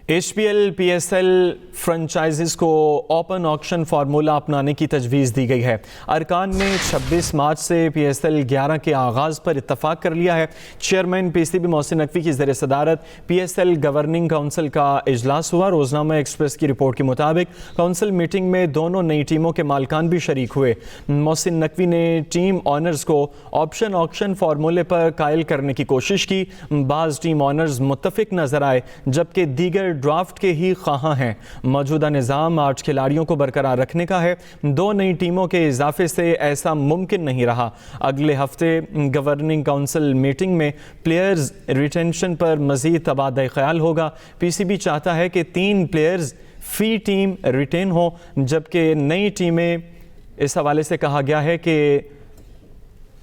HPL PSL franchises کو open auction formula اپنانے کی تجویز دی گئی ہے۔ ارکان نے 26 مارچ سے PSL 11 کے آغاز پر اتفاق کر لیا ہے۔ چیئرمین PCB محسن نقوی کی زیر صدارت PSL گورننگ کونسل کا اجلاس ہوا۔ روزنامہ ایکسپریس کی رپورٹ کے مطابق کونسل میٹنگ میں دونوں نئی ٹیموں کے مالکان بھی شریک ہوئے۔ محسن نقوی نے ٹیم آنرز کو آپشن آکشن فارمولے پر قائل کرنے کی کوشش کی۔ بعض ٹیم آنرز متفق نظر آئے جبکہ دیگر ڈرافٹ کے ہی خواہاں ہیں۔ موجودہ نظام 8 کھلاڑیوں کو برقرار رکھنے کا ہے۔ 2 نئی ٹیموں کے اضافے سے ایسا ممکن نہیں رہا۔ اگلے ہفتے گورننگ کونسل میٹنگ میں پلیئرز ریٹینشن پر مزید تبادلہ خیال ہوگا۔ PCB چاہتا ہے کہ 3 پلیئرز فی ٹیم ریٹین ہوں، جبکہ نئی ٹیمیں اس حوالے سے کہا گیا ہے کہ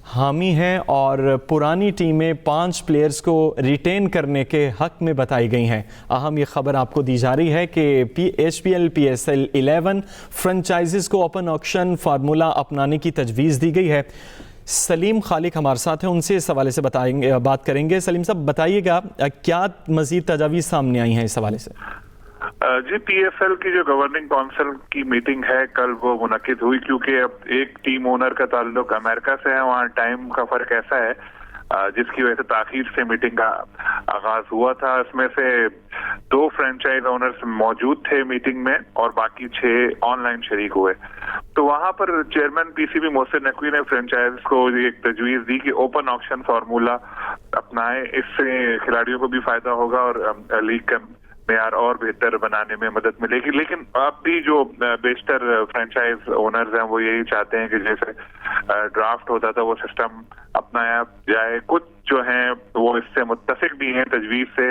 حامی ہیں اور پرانی ٹیمیں 5 پلیئرز کو ریٹین کرنے کے حق میں بتائی گئی ہیں۔ اہم یہ خبر آپ کو دی جا رہی ہے کہ HPL PSL 11 فرنچائزز کو اوپن آکشن فارمولہ اپنانے کی تجویز دی گئی ہے۔ سلیم خالق ہمارے ساتھ ہیں، ان سے اس حوالے سے بات کریں گے۔ سلیم صاحب بتائیے گا کیا مزید تجاویز سامنے آئی ہیں اس حوالے سے؟ جی PSL کی جو گورننگ کونسل کی میٹنگ ہے کل وہ منعقد ہوئی، کیونکہ اب ایک ٹیم اونر کا تعلق امریکہ سے ہے، وہاں ٹائم کا فرق ایسا ہے جس کی وجہ سے تاخیر سے میٹنگ کا آغاز ہوا تھا۔ اس میں سے 2 فرینچائز اونرز موجود تھے میٹنگ میں اور باقی 6 آن لائن شریک ہوئے۔ تو وہاں پر چیئرمین PCB محسن نقوی نے فرینچائز کو ایک تجویز دی کہ اوپن آکشن فارمولہ اپنائے، اس سے کھلاڑیوں کو بھی فائدہ ہوگا اور لیگ کا معیار اور بہتر بنانے میں مدد ملے گی۔ لیکن اب بھی جو بیشتر فرینچائز اونرز ہیں وہ یہی چاہتے ہیں کہ جیسے ڈرافٹ ہوتا تھا وہ سسٹم اپنایا جائے۔ کچھ جو ہیں وہ اس سے متفق بھی ہیں تجویز سے،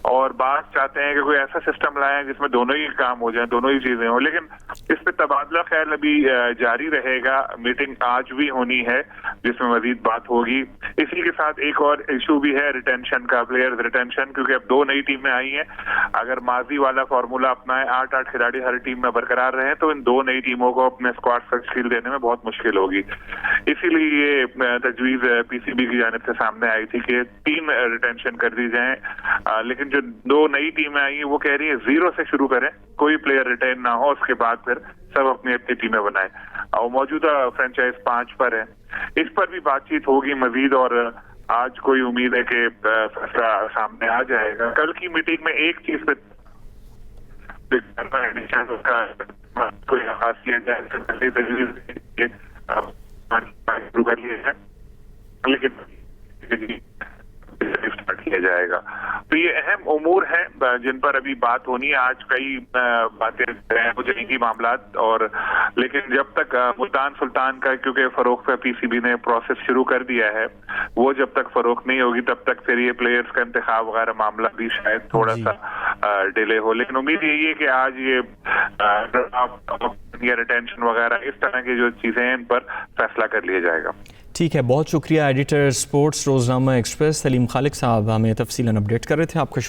اور بعض چاہتے ہیں کہ کوئی ایسا سسٹم لائیں جس میں دونوں ہی کام ہو جائیں، دونوں ہی چیزیں ہوں۔ لیکن اس پہ تبادلہ خیال ابھی جاری رہے گا۔ میٹنگ آج بھی ہونی ہے جس میں مزید بات ہوگی۔ اسی کے ساتھ ایک اور ایشو بھی ہے ریٹینشن کا، پلیئرز ریٹینشن، کیونکہ اب 2 نئی ٹیمیں آئی ہیں۔ اگر ماضی والا فارمولہ اپنائے 8 کھلاڑی ہر ٹیم میں برقرار رہیں تو ان 2 نئی ٹیموں کو اپنے اسکواڈ تشکیل دینے میں بہت مشکل ہوگی۔ اسی لیے یہ تجویز PCB کی جانب سے سامنے آئی تھی کہ 3 ریٹینشن کر دی جائیں، لیکن جو 2 نئی ٹیمیں آئی ہیں وہ کہہ رہی ہیں 0 سے شروع کریں، کوئی پلیئر ریٹین نہ ہو، اس کے بعد پھر سب اپنی اپنی ٹیمیں بنائیں۔ اور موجودہ فرینچائز 5 پر ہے، اس پر بھی بات چیت ہوگی مزید، اور آج کوئی امید ہے کہ فیصلہ سامنے آ جائے گا۔ کل کی میٹنگ میں ایک چیز پہ کوئی خاص کیا جائے سے پہلے تجویز شروع کر لیے ہیں، لیکن اسٹارٹ کیا جائے گا۔ تو یہ اہم امور ہیں جن پر ابھی بات ہونی ہے۔ آج کئی باتیں ہو جائیں گی معاملات، اور لیکن جب تک ملتان سلطان کا کیونکہ فروخت پہ PCB نے پروسیس شروع کر دیا ہے، وہ جب تک فروخت نہیں ہوگی تب تک پھر یہ پلیئرز کا انتخاب وغیرہ معاملہ بھی شاید تھوڑا سا ڈیلے ہو۔ لیکن امید یہی ہے کہ آج یہ ریٹینشن وغیرہ اس طرح کی جو چیزیں ہیں ان پر فیصلہ کر لیا جائے گا۔ ٹھیک ہے، بہت شکریہ۔ ایڈیٹر سپورٹس روزنامہ ایکسپریس سلیم خالق صاحب ہمیں تفصیلاً اپڈیٹ کر رہے تھے۔ آپ کا